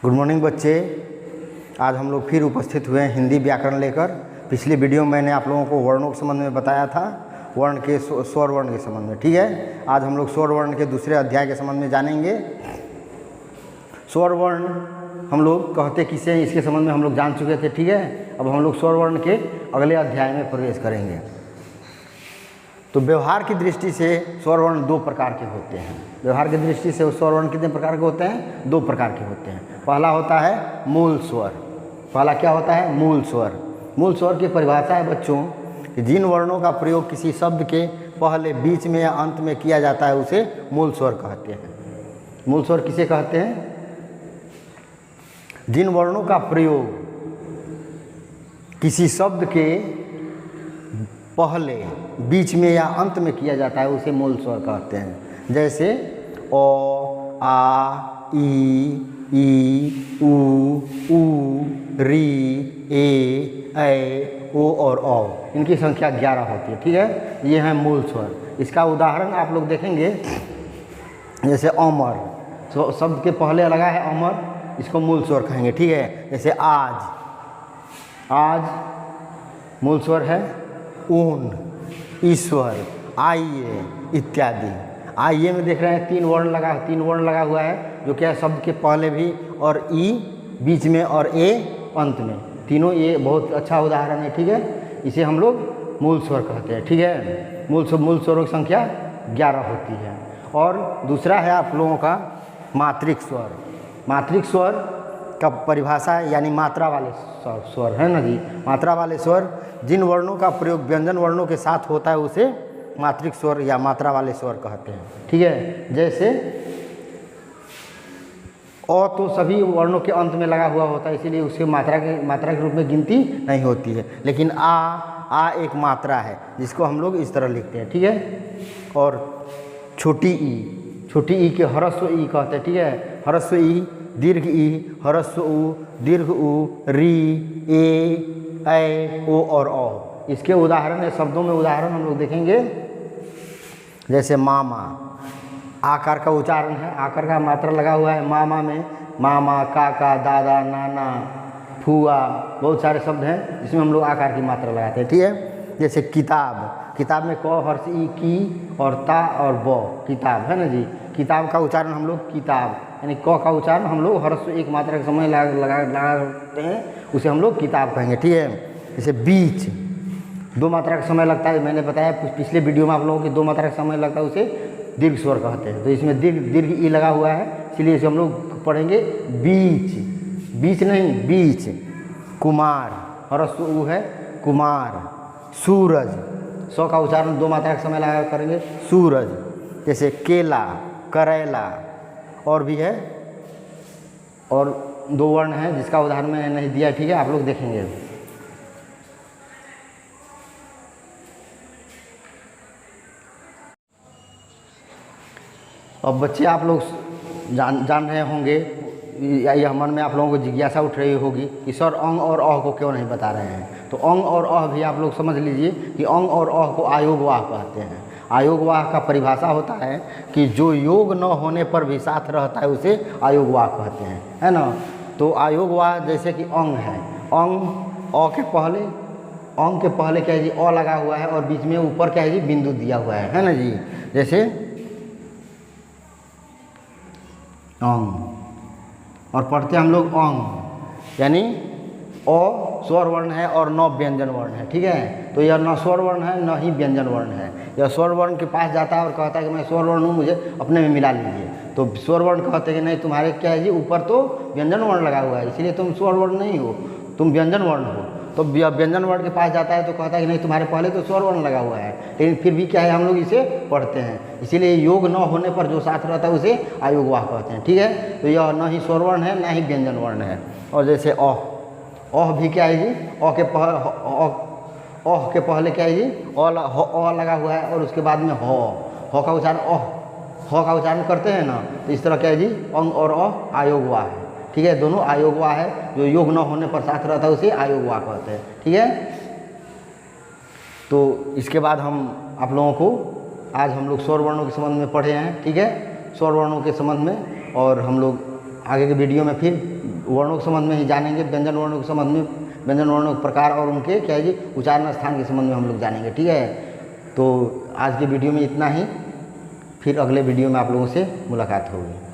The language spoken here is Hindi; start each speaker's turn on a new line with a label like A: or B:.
A: गुड मॉर्निंग बच्चे। आज हम लोग फिर उपस्थित हुए हैं हिंदी व्याकरण लेकर। पिछले वीडियो में मैंने आप लोगों को वर्णों के संबंध में बताया था, वर्ण के स्वर वर्ण के संबंध में। ठीक है, आज हम लोग स्वर वर्ण के दूसरे अध्याय के संबंध में जानेंगे। स्वर वर्ण हम लोग कहते किसे हैं, इसके संबंध में हम लोग जान चुके थे। ठीक है, अब हम लोग स्वर वर्ण के अगले अध्याय में प्रवेश करेंगे। तो व्यवहार की दृष्टि से स्वर वर्ण दो प्रकार के होते हैं। व्यवहार की दृष्टि से स्वर वर्ण कितने प्रकार के होते हैं? दो प्रकार के होते हैं। पहला होता है मूल स्वर। पहला क्या होता है? मूल स्वर। मूल स्वर की परिभाषा है बच्चों कि जिन वर्णों का प्रयोग किसी शब्द के पहले, बीच में या अंत में किया जाता है उसे मूल स्वर कहते हैं। मूल स्वर किसे कहते हैं? जिन वर्णों का प्रयोग किसी शब्द के पहले, बीच में या अंत में किया जाता है उसे मूल स्वर कहते हैं। जैसे ओ, आ, ई, उ, री, ए, ओ और औ। इनकी संख्या 11 होती है। ठीक है, ये है मूल स्वर। इसका उदाहरण आप लोग देखेंगे, जैसे अमर, तो शब्द के पहले लगा है अमर, इसको मूल स्वर कहेंगे। ठीक है, जैसे आज, आज मूल स्वर है ऊन, ईश्वर, आइए इत्यादि। आइए में देख रहे हैं तीन वर्ण लगा हुआ है, जो क्या है शब्द के पहले भी, और ई बीच में और ए अंत में, तीनों। ये बहुत अच्छा उदाहरण है। ठीक है, इसे हम लोग मूल स्वर कहते हैं। ठीक है, मूल स्वरों की संख्या 11 होती है। और दूसरा है आप लोगों का मात्रिक स्वर। मात्रिक स्वर का परिभाषा यानी मात्रा वाले स्वर है ना जी। मात्रा वाले स्वर जिन वर्णों का प्रयोग व्यंजन वर्णों के साथ होता है उसे मात्रिक स्वर या मात्रा वाले स्वर कहते हैं। ठीक है, जैसे अ तो सभी वर्णों के अंत में लगा हुआ होता है, इसीलिए उसके मात्रा के रूप में गिनती नहीं होती है। लेकिन आ एक मात्रा है जिसको हम लोग इस तरह लिखते हैं। ठीक है, और छोटी ई के ह्रस्व ई कहते हैं। ठीक है, ह्रस्व ई, दीर्घ ई, ह्रस्व उ, दीर्घ उ, री, ए, ओ और औ। इसके उदाहरण है, शब्दों में उदाहरण हम लोग देखेंगे। जैसे मामा, आकार का उच्चारण है, आकार का मात्रा लगा हुआ है मामा में। मामा, काका, दादा, नाना, फुआ, बहुत सारे शब्द हैं जिसमें हम लोग आकार की मात्रा लगाते हैं। ठीक है, जैसे किताब में क, हर्ष ई, की और ता और ब, किताब है ना जी। किताब का उच्चारण हम लोग किताब, यानी क का उच्चारण हम लोग हर्ष एक मात्रा का समय लगाते हैं, उसे हम लोग किताब कहेंगे। ठीक है, जैसे बीच, 2 मात्रा का समय लगता है। मैंने बताया पिछले वीडियो में आप लोगों की 2 मात्रा का समय लगता है, उसे दीर्घ स्वर कहते हैं। तो इसमें दीर्घ ई लगा हुआ है, इसलिए इसे हम लोग पढ़ेंगे बीच नहीं, बीच। कुमार, ह्रस्व उ है कुमार। सूरज, सौ का उच्चारण 2 मात्रा का समय लगा करेंगे, सूरज। जैसे केला, करेला, और भी है, और 2 वर्ण हैं जिसका उदाहरण मैंने नहीं दिया। ठीक है, आप लोग देखेंगे। अब बच्चे आप लोग जान रहे होंगे, या मन में आप लोगों को जिज्ञासा उठ रही होगी कि सर अंग और अह को क्यों नहीं बता रहे हैं। तो अंग और अह भी आप लोग समझ लीजिए कि अंग और अह को आयोगवाह कहते हैं। आयोगवाह का परिभाषा होता है कि जो योग न होने पर भी साथ रहता है उसे आयोगवाह कहते हैं, है ना। तो आयोगवाह जैसे कि अंग है, अंग अ के पहले, अंग के पहले क्या है जी, अ लगा हुआ है, और बीच में ऊपर क्या है जी, बिंदु दिया हुआ है ना जी। जैसे अंग, और पढ़ते हम लोग अंग, यानी अ स्वर वर्ण है और न व्यंजन वर्ण है। ठीक है, तो यह न स्वर वर्ण है न ही व्यंजन वर्ण है। यह स्वर वर्ण के पास जाता है और कहता है कि मैं स्वर वर्ण हूँ, मुझे अपने में मिला लीजिए। तो स्वर वर्ण कहते हैं कि नहीं, तुम्हारे क्या है जी, ऊपर तो व्यंजन वर्ण लगा हुआ है, इसीलिए तुम स्वर वर्ण नहीं हो, तुम व्यंजन वर्ण हो। तो व्यंजन वर्ण के पास जाता है तो कहता है कि नहीं, तुम्हारे पहले तो स्वर वर्ण लगा हुआ है, लेकिन फिर भी क्या है, हम लोग इसे पढ़ते हैं। इसीलिए योग न होने पर जो साथ रहता है उसे आयोगवाह कहते हैं। ठीक है, तो यह न ही स्वर वर्ण है न ही व्यंजन वर्ण है। और जैसे अह भी क्या है जी, अह के पहले क्या है जी, अ लगा हुआ है, और उसके बाद में ह का उच्चारण ह का उच्चारण करते हैं ना। तो इस तरह क्या है जी, अंग और अ आयोगवाह है। ठीक है, दोनों आयोगवाह है, जो योग न होने पर साथ रहता है उसे आयोगवाह कहते हैं। ठीक है, तो इसके बाद आप लोगों को आज हम लोग स्वर वर्णों के संबंध में पढ़े हैं। ठीक है, स्वर वर्णों के संबंध में, और हम लोग आगे के वीडियो में फिर वर्णों के संबंध में ही जानेंगे, व्यंजन वर्णों के संबंध में, व्यंजन वर्णों के प्रकार और उनके क्या है जी उच्चारण स्थान के संबंध में हम लोग जानेंगे। ठीक है, तो आज के वीडियो में इतना ही, फिर अगले वीडियो में आप लोगों से मुलाकात होगी।